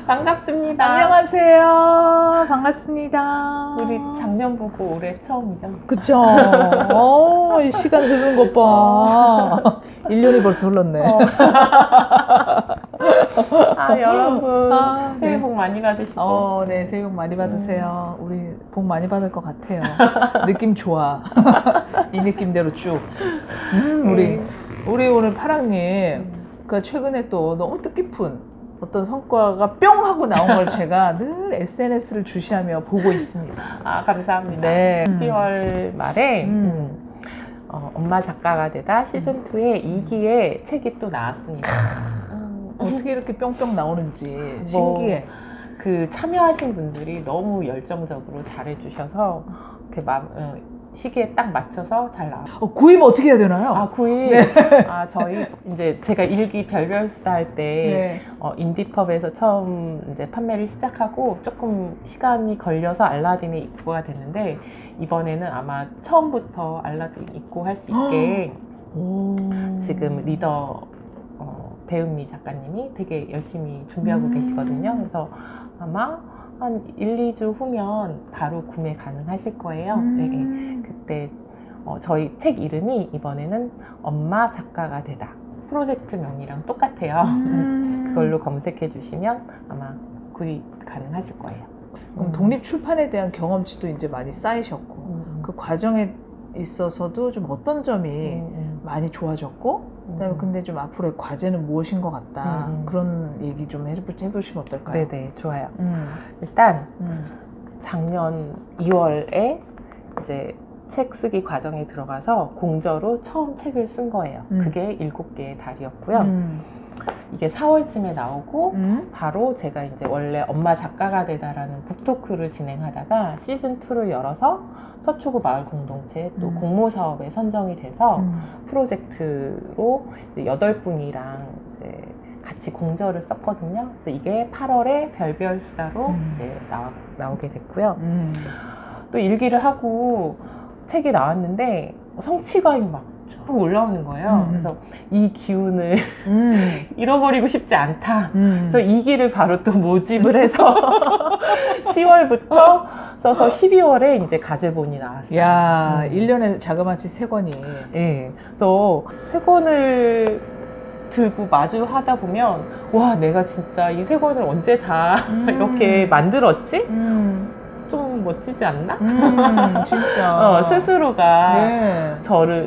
반갑습니다. 안녕하세요. 반갑습니다. 우리 작년 보고 올해 처음이죠? 그쵸. 시간 흐르는 것 봐. 1년이 벌써 흘렀네. 여러분 새해 네. 복 많이 받으시고. 네, 새해 복 많이 받으세요. 우리 복 많이 받을 것 같아요. 느낌 좋아. 이 느낌대로 쭉. 우리 오늘 파랑님, 그 최근에 또 너무 뜻깊은 어떤 성과가 뿅 하고 나온 걸 제가 늘 SNS를 주시하며 보고 있습니다. 감사합니다. 네. 12월 말에 엄마 작가가 되다 시즌2의 2기에 책이 또 나왔습니다. 어떻게 이렇게 뿅뿅 나오는지 뭐, 신기해. 그 참여하신 분들이 너무 열정적으로 잘해주셔서 이렇게 시기에 딱 맞춰서 잘 나왔어요. 구입 어떻게 해야 되나요? 구입. 네. 저희 이제 제가 1기 별별수다 할 때 인디펍에서 처음 이제 판매를 시작하고 조금 시간이 걸려서 알라딘에 입고가 됐는데 이번에는 아마 처음부터 알라딘 입고할 수 있게 지금 리더 배은미 작가님이 되게 열심히 준비하고 계시거든요. 그래서 아마 한 1, 2주 후면 바로 구매 가능하실 거예요. 그때 저희 책 이름이 이번에는 엄마 작가가 되다. 프로젝트명이랑 똑같아요. 그걸로 검색해 주시면 아마 구입 가능하실 거예요. 그럼 독립 출판에 대한 경험치도 이제 많이 쌓이셨고 그 과정에 있어서도 좀 어떤 점이 많이 좋아졌고 그다음에 근데 좀 앞으로의 과제는 무엇인 것 같다. 그런 얘기 좀 해보시면 어떨까요? 네네, 좋아요. 일단 작년 2월에 이제 책 쓰기 과정에 들어가서 공저로 처음 책을 쓴 거예요. 그게 7개의 달이었고요. 이게 4월쯤에 나오고 바로 제가 이제 원래 엄마 작가가 되다라는 북토크를 진행하다가 시즌2를 열어서 서초구 마을 공동체 또 공모 사업에 선정이 돼서 프로젝트로 8분이랑 이제 같이 공저를 썼거든요. 그래서 이게 8월에 별별수다로 이제 나오게 됐고요. 또 일기를 하고 책이 나왔는데 성취감이 막 쭉 올라오는 거예요. 그래서 이 기운을 잃어버리고 싶지 않다. 그래서 이 기를 바로 또 모집을 해서 10월부터 써서 12월에 이제 가제본이 나왔어요. 야, 1년에 자그마치 3권이. 네. 그래서 3권을 들고 마주하다 보면 와, 내가 진짜 이 3권을 언제 다 이렇게 만들었지? 좀 멋지지 않나? 진짜. 스스로가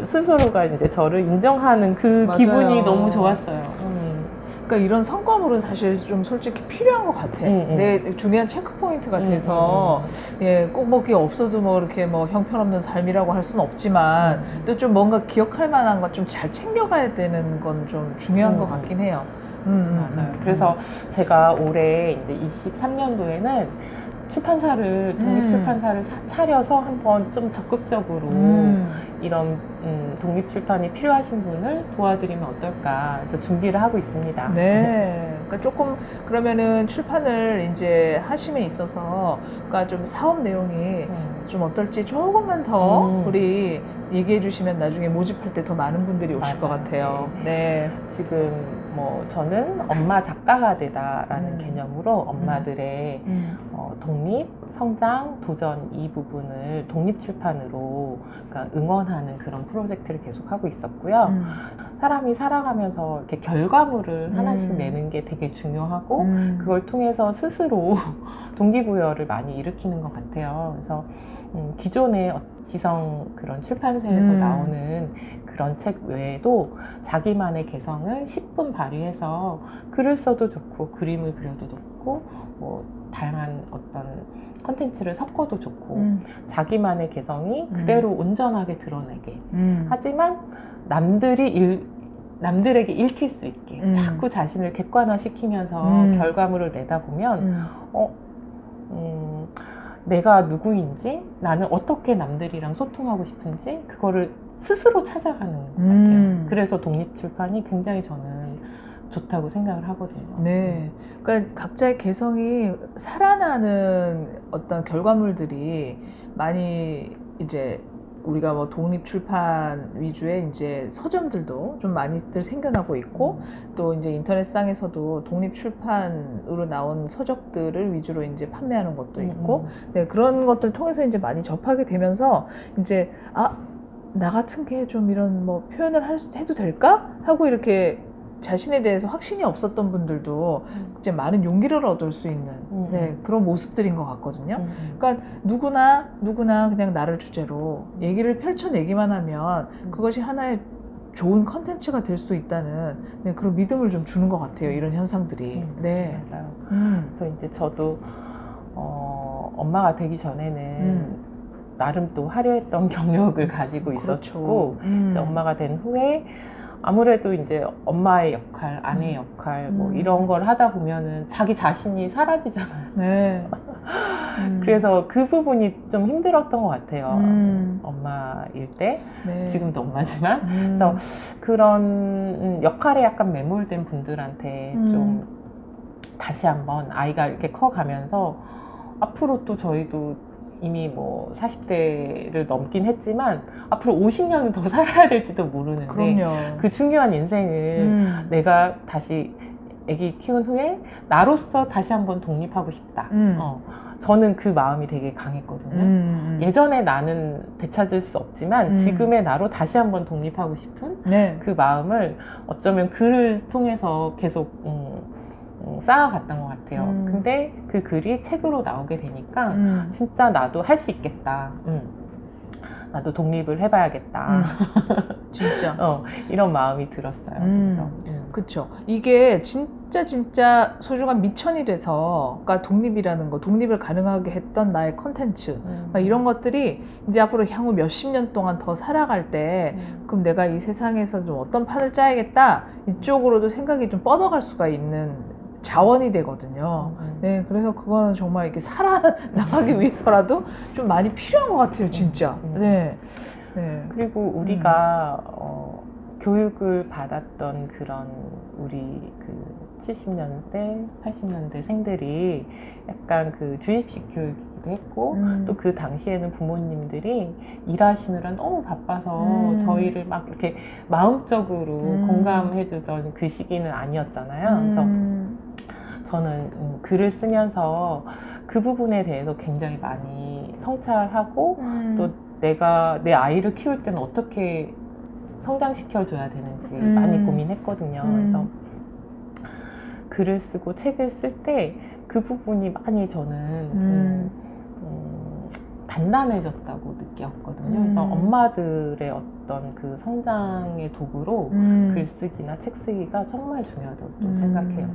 스스로가 이제 저를 인정하는 그 맞아요. 기분이 너무 좋았어요. 그러니까 이런 성과물은 사실 좀 솔직히 필요한 것 같아. 내 중요한 체크 포인트가 돼서 꼭 뭐 그게 없어도 뭐 이렇게 뭐 형편없는 삶이라고 할 수는 없지만 또 좀 뭔가 기억할 만한 것 좀 잘 챙겨가야 되는 건 좀 중요한 것 같긴 해요. 맞아요. 그래서 제가 올해 이제 23년도에는 독립출판사를 차려서 한번 좀 적극적으로 이런 독립출판이 필요하신 분을 도와드리면 어떨까 해서 준비를 하고 있습니다. 네. 그러니까 조금 그러면은 출판을 이제 하심에 있어서 그러니까 좀 사업 내용이 좀 어떨지 조금만 더 우리 얘기해 주시면 나중에 모집할 때 더 많은 분들이 오실 것 같아요. 네. 지금 뭐 저는 엄마 작가가 되다라는 개념으로 엄마들의 독립, 성장, 도전 이 부분을 독립출판으로 그러니까 응원하는 그런 프로젝트를 계속 하고 있었고요. 사람이 살아가면서 이렇게 결과물을 하나씩 내는 게 되게 중요하고 그걸 통해서 스스로 동기부여를 많이 일으키는 것 같아요. 그래서 기존의 지성 그런 출판사에서 나오는 그런 책 외에도 자기만의 개성을 10분 발휘해서 글을 써도 좋고 그림을 그려도 좋고 뭐 다양한 어떤 컨텐츠를 섞어도 좋고 자기만의 개성이 그대로 온전하게 드러내게 하지만 남들에게 읽힐 수 있게 자꾸 자신을 객관화시키면서 결과물을 내다 보면 내가 누구인지 나는 어떻게 남들이랑 소통하고 싶은지 그거를 스스로 찾아가는 것 같아요. 그래서 독립출판이 굉장히 저는 좋다고 생각을 하거든요. 네. 그러니까 각자의 개성이 살아나는 어떤 결과물들이 많이 이제 우리가 뭐 독립 출판 위주의 이제 서점들도 좀 많이들 생겨나고 있고 또 이제 인터넷상에서도 독립 출판으로 나온 서적들을 위주로 이제 판매하는 것도 있고 네, 그런 것들 통해서 이제 많이 접하게 되면서 이제 나 같은 게 좀 이런 뭐 표현을 해도 될까? 하고 이렇게 자신에 대해서 확신이 없었던 분들도 이제 많은 용기를 얻을 수 있는 네, 그런 모습들인 것 같거든요. 그러니까 누구나 그냥 나를 주제로 얘기를 펼쳐내기만 하면 그것이 하나의 좋은 컨텐츠가 될 수 있다는 네, 그런 믿음을 좀 주는 것 같아요. 이런 현상들이. 네, 맞아요. 그래서 이제 저도 엄마가 되기 전에는 나름 또 화려했던 경력을 가지고 있었고 이제 엄마가 된 후에 아무래도 이제 엄마의 역할, 아내의 역할 뭐 이런 걸 하다 보면은 자기 자신이 사라지잖아요. 네. 그래서 그 부분이 좀 힘들었던 것 같아요. 엄마일 때, 네. 지금도 엄마지만 그래서 그런 역할에 약간 매몰된 분들한테 좀 다시 한번 아이가 이렇게 커가면서 앞으로 또 저희도 이미 뭐 40대를 넘긴 했지만 앞으로 50년은 더 살아야 될지도 모르는데 그럼요. 그 중요한 인생을 내가 다시 아기 키운 후에 나로서 다시 한번 독립하고 싶다. 저는 그 마음이 되게 강했거든요. 예전에 나는 되찾을 수 없지만 지금의 나로 다시 한번 독립하고 싶은 네. 그 마음을 어쩌면 글을 통해서 계속 쌓아갔던 것 같아요. 근데 그 글이 책으로 나오게 되니까 진짜 나도 할 수 있겠다. 나도 독립을 해봐야겠다. 진짜. 이런 마음이 들었어요. 진짜. 그쵸. 이게 진짜 소중한 미천이 돼서, 그러니까 독립이라는 거, 독립을 가능하게 했던 나의 컨텐츠, 이런 것들이 이제 앞으로 향후 몇십 년 동안 더 살아갈 때, 그럼 내가 이 세상에서 좀 어떤 판을 짜야겠다, 이쪽으로도 생각이 좀 뻗어갈 수가 있는 자원이 되거든요. 네, 그래서 그거는 정말 이렇게 살아나가기 위해서라도 좀 많이 필요한 것 같아요, 진짜. 네. 네. 그리고 우리가 교육을 받았던 그런 우리 그 70년대, 80년대 생들이 약간 그 주입식 교육이기도 했고 또 그 당시에는 부모님들이 일하시느라 너무 바빠서 저희를 막 이렇게 마음적으로 공감해주던 그 시기는 아니었잖아요. 그래서 저는 글을 쓰면서 그 부분에 대해서 굉장히 많이 성찰하고 또 내가 내 아이를 키울 때는 어떻게 성장시켜줘야 되는지 많이 고민했거든요. 그래서 글을 쓰고 책을 쓸 때 그 부분이 많이 저는 단단해졌다고 느꼈거든요. 그래서 엄마들의 어떤 그 성장의 도구로 글쓰기나 책쓰기가 정말 중요하다고 또 생각해요.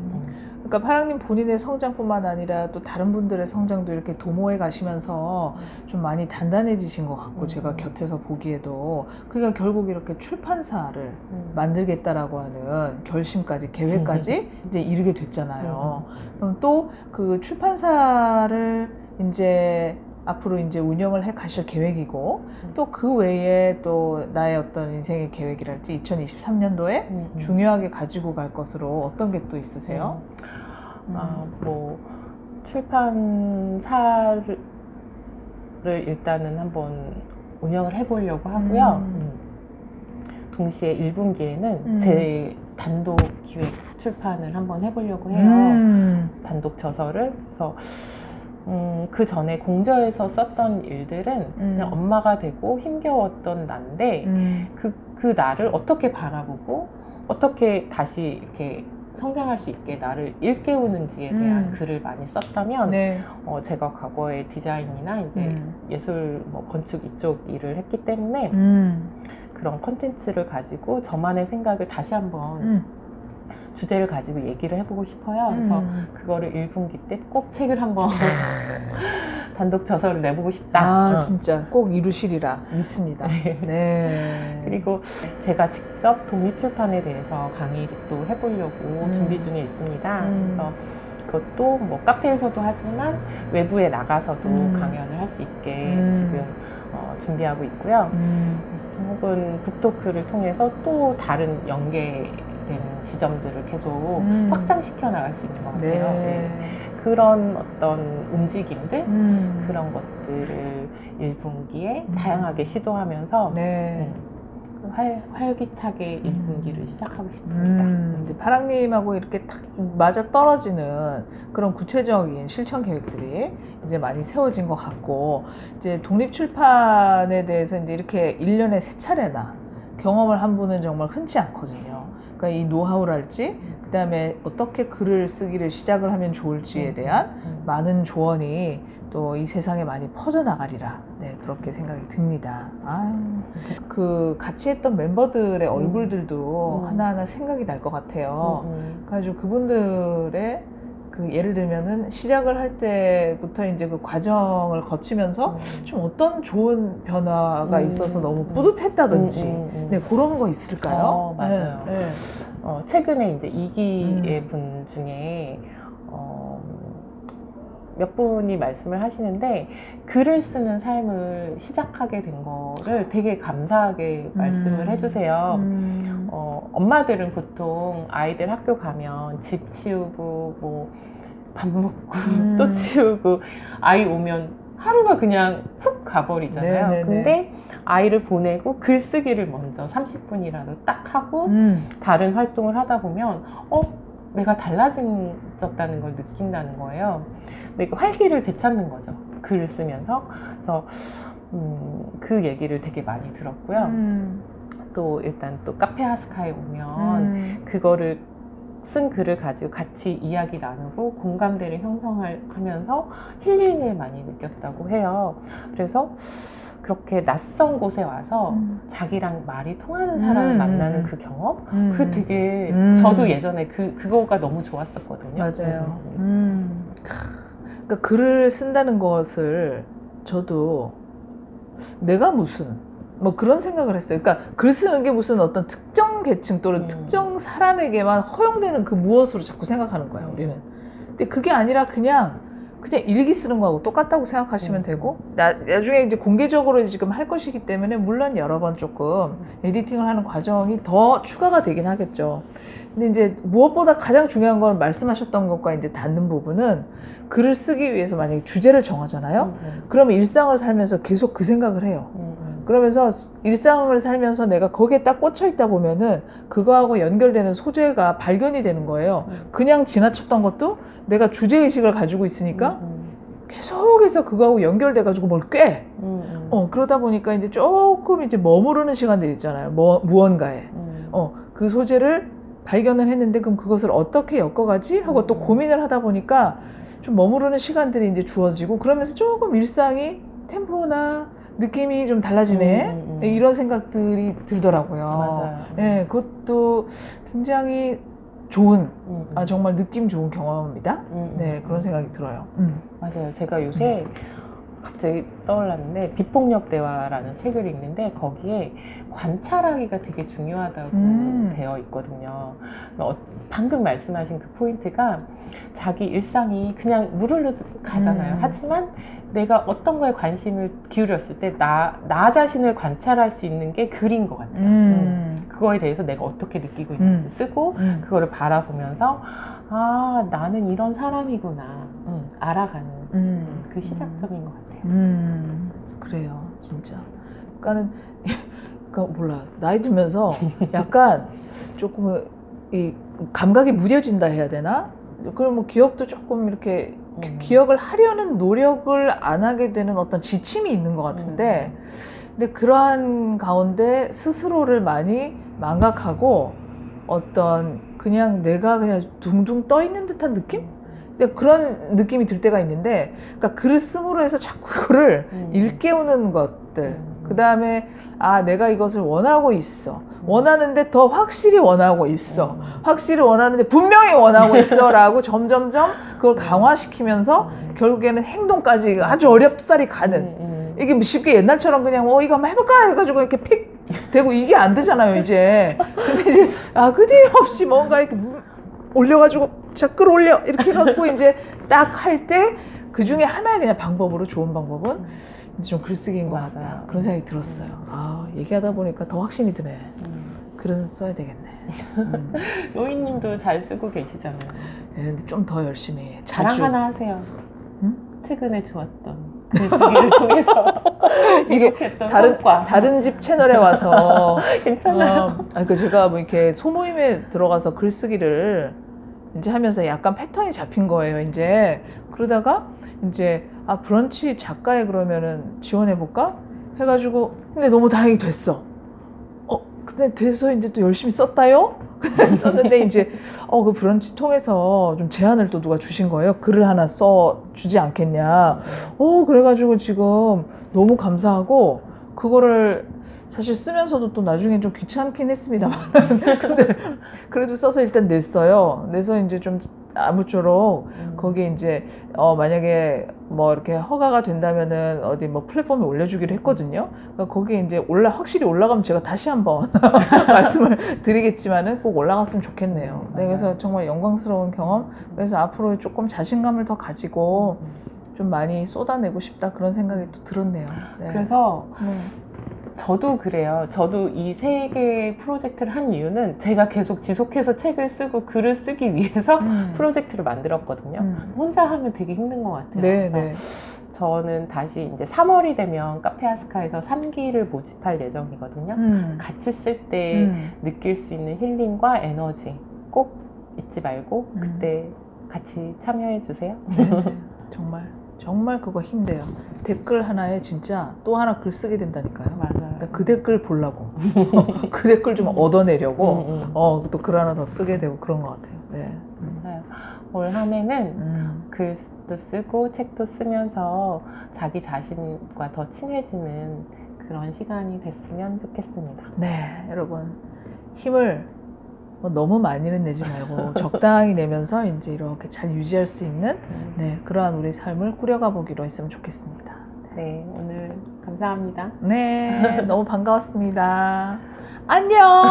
그러니까 파랑님 본인의 성장뿐만 아니라 또 다른 분들의 성장도 이렇게 도모해 가시면서 좀 많이 단단해지신 것 같고 제가 곁에서 보기에도 그러니까 결국 이렇게 출판사를 만들겠다라고 하는 결심까지 계획까지 이제 이르게 됐잖아요. 그럼 또 그 출판사를 이제 앞으로 이제 운영을 해 가실 계획이고 또 그 외에 또 나의 어떤 인생의 계획이랄지 2023년도에 중요하게 가지고 갈 것으로 어떤 게 또 있으세요? 뭐 출판사를 일단은 한번 운영을 해보려고 하고요. 동시에 1분기에는 제 단독 기획 출판을 한번 해보려고 해요. 단독 저서를. 그래서 그 전에 공저에서 썼던 일들은 그냥 엄마가 되고 힘겨웠던 난데 그 나를 어떻게 바라보고 어떻게 다시 이렇게 성장할 수 있게 나를 일깨우는지에 대한 글을 많이 썼다면 네. 제가 과거에 디자인이나 이제 예술, 뭐 건축 이쪽 일을 했기 때문에 그런 컨텐츠를 가지고 저만의 생각을 다시 한번 주제를 가지고 얘기를 해보고 싶어요. 그래서 그거를 1분기 때 꼭 책을 한번 단독 저서를 내보고 싶다. 진짜 꼭 이루시리라 믿습니다. 네. 그리고 제가 직접 독립출판에 대해서 강의를 또 해보려고 준비 중에 있습니다. 그래서 그것도 뭐 카페에서도 하지만 외부에 나가서도 강연을 할 수 있게 지금 준비하고 있고요. 혹은 북토크를 통해서 또 다른 연계된 지점들을 계속 확장시켜 나갈 수 있는 것 같아요. 네. 그런 어떤 움직임들 그런 것들을 1분기에 다양하게 시도하면서 네. 활기차게 1분기를 시작하고 싶습니다. 이제 파랑님하고 이렇게 탁 맞아 떨어지는 그런 구체적인 실천 계획들이 이제 많이 세워진 것 같고, 이제 독립출판에 대해서 이제 이렇게 1년에 3차례나 경험을 한 분은 정말 흔치 않거든요. 그러니까 이 노하우랄지, 그 다음에 어떻게 글을 쓰기를 시작을 하면 좋을지에 대한 많은 조언이 또 이 세상에 많이 퍼져나가리라. 네, 그렇게 생각이 듭니다. 그 같이 했던 멤버들의 얼굴들도 하나하나 생각이 날 것 같아요. 그래가지고 그분들의 그 예를 들면은 시작을 할 때부터 이제 그 과정을 거치면서 좀 어떤 좋은 변화가 있어서 너무 뿌듯했다든지 네, 그런 거 있을까요? 맞아요. 네, 네. 최근에 이제 2기의 분 중에 몇 분이 말씀을 하시는데 글을 쓰는 삶을 시작하게 된 거를 되게 감사하게 말씀을 해주세요. 엄마들은 보통 아이들 학교 가면 집 치우고 뭐 밥 먹고 또 치우고 아이 오면 하루가 그냥 훅 가버리잖아요. 네네네. 근데 아이를 보내고 글쓰기를 먼저 30분이라도 딱 하고 다른 활동을 하다 보면 내가 달라졌다는 걸 느낀다는 거예요. 근데 활기를 되찾는 거죠. 글을 쓰면서. 그래서 그 얘기를 되게 많이 들었고요. 또 일단 또 카페 하스카에 오면 그거를 쓴 글을 가지고 같이 이야기 나누고 공감대를 형성하면서 힐링을 많이 느꼈다고 해요. 그래서 그렇게 낯선 곳에 와서 자기랑 말이 통하는 사람을 만나는 그 경험? 그게 되게 저도 예전에 그거가 너무 좋았었거든요. 맞아요. 그러니까 글을 쓴다는 것을 저도 내가 무슨 뭐 그런 생각을 했어요. 그러니까 글 쓰는 게 무슨 어떤 특정 계층 또는 특정 사람에게만 허용되는 그 무엇으로 자꾸 생각하는 거예요, 우리는. 근데 그게 아니라 그냥 일기 쓰는 거하고 똑같다고 생각하시면 되고, 나중에 이제 공개적으로 지금 할 것이기 때문에 물론 여러 번 조금 에디팅을 하는 과정이 더 추가가 되긴 하겠죠. 근데 이제 무엇보다 가장 중요한 건 말씀하셨던 것과 이제 닿는 부분은 글을 쓰기 위해서 만약에 주제를 정하잖아요. 그러면 일상을 살면서 계속 그 생각을 해요. 그러면서 일상을 살면서 내가 거기에 딱 꽂혀 있다 보면은 그거하고 연결되는 소재가 발견이 되는 거예요. 그냥 지나쳤던 것도 내가 주제의식을 가지고 있으니까 계속해서 그거하고 연결돼가지고 뭘 꿰. 그러다 보니까 이제 조금 이제 머무르는 시간들 있잖아요. 무언가에. 그 소재를 발견을 했는데 그럼 그것을 어떻게 엮어가지? 하고 또 고민을 하다 보니까 좀 머무르는 시간들이 이제 주어지고 그러면서 조금 일상이 템포나 느낌이 좀 달라지네. 이런 생각들이 들더라고요. 맞아요. 네, 그것도 굉장히 좋은, 정말 느낌 좋은 경험입니다. 네, 그런 생각이 들어요. 맞아요. 제가 요새 갑자기 떠올랐는데 비폭력 대화라는 책을 읽는데 거기에 관찰하기가 되게 중요하다고 되어 있거든요. 방금 말씀하신 그 포인트가 자기 일상이 그냥 무르르 가잖아요. 하지만 내가 어떤 거에 관심을 기울였을 때 나 자신을 관찰할 수 있는 게 글인 것 같아요. 그거에 대해서 내가 어떻게 느끼고 있는지 쓰고 그거를 바라보면서 나는 이런 사람이구나 알아가는 그 시작점인 것 같아요. 그래요, 진짜. 그러니까 몰라, 나이 들면서 약간 조금 이 감각이 무뎌진다 해야 되나? 그럼 뭐 기억도 조금 이렇게 기억을 하려는 노력을 안 하게 되는 어떤 지침이 있는 것 같은데, 근데 그러한 가운데 스스로를 많이 망각하고 어떤 그냥 내가 그냥 둥둥 떠 있는 듯한 느낌? 그런 느낌이 들 때가 있는데, 그러니까 글을 씀으로 해서 자꾸 그거를 일깨우는 것들, 그 다음에 내가 이것을 원하고 있어. 원하는데 더 확실히 원하고 있어. 확실히 원하는데 분명히 원하고 있어. 라고 점점점 그걸 강화시키면서 결국에는 행동까지 아주 어렵사리 가는. 이게 쉽게 옛날처럼 그냥 이거 한번 해볼까? 해가지고 이렇게 픽 되고 이게 안 되잖아요, 이제. 근데 이제 끝임없이 뭔가 이렇게 올려가지고 자 끌어올려 이렇게 해갖고 이제 딱 할 때 그 중에 하나의 그냥 방법으로 좋은 방법은 이제 좀 글쓰기인 것 같다. 그런 생각이 들었어요. 얘기하다 보니까 더 확신이 드네. 글은 써야 되겠네. 로이님도 잘 쓰고 계시잖아요. 네, 근데 좀 더 열심히 해. 자랑 자주. 하나 하세요. 응? 최근에 좋았던 글쓰기를 통해서 이게 이렇게 다른 집 채널에 와서 괜찮아요. 그러니까 제가 뭐 이렇게 소모임에 들어가서 글쓰기를 이제 하면서 약간 패턴이 잡힌 거예요. 이제 그러다가 이제 브런치 작가에 그러면은 지원해 볼까 해가지고 근데 너무 다행히 됐어. 근데 돼서 이제 또 열심히 썼다요. 썼는데 이제 그 브런치 통해서 좀 제안을 또 누가 주신 거예요. 글을 하나 써 주지 않겠냐. 그래가지고 지금 너무 감사하고 그거를 사실 쓰면서도 또 나중에 좀 귀찮긴 했습니다만 근데 그래도 써서 일단 냈어요. 내서 이제 좀 아무쪼록 거기에 이제 만약에 뭐 이렇게 허가가 된다면은 어디 뭐 플랫폼에 올려주기로 했거든요. 그러니까 거기에 이제 확실히 올라가면 제가 다시 한번 말씀을 드리겠지만은 꼭 올라갔으면 좋겠네요. 네, 그래서 정말 영광스러운 경험. 그래서 앞으로 조금 자신감을 더 가지고 좀 많이 쏟아내고 싶다 그런 생각이 또 들었네요. 네. 그래서 저도 그래요. 저도 이 3개의 프로젝트를 한 이유는 제가 계속 지속해서 책을 쓰고 글을 쓰기 위해서 프로젝트를 만들었거든요. 혼자 하면 되게 힘든 것 같아요. 네, 그래서 네. 저는 다시 이제 3월이 되면 카페아스카에서 3기를 모집할 예정이거든요. 같이 쓸 때 느낄 수 있는 힐링과 에너지 꼭 잊지 말고 그때 같이 참여해 주세요. 네, 정말 그거 힘들어요. 댓글 하나에 진짜 또 하나 글 쓰게 된다니까요. 맞아요. 그러니까 그 댓글 보려고 그 댓글 좀 얻어내려고 또 글 하나 더 쓰게 되고 그런 것 같아요. 네. 맞아요. 올 한 해는 글도 쓰고 책도 쓰면서 자기 자신과 더 친해지는 그런 시간이 됐으면 좋겠습니다. 네, 여러분 힘을 뭐 너무 많이는 내지 말고 적당히 내면서 이제 이렇게 잘 유지할 수 있는 그러한 우리 삶을 꾸려가 보기로 했으면 좋겠습니다. 네, 오늘 감사합니다. 네, 너무 반가웠습니다. 안녕.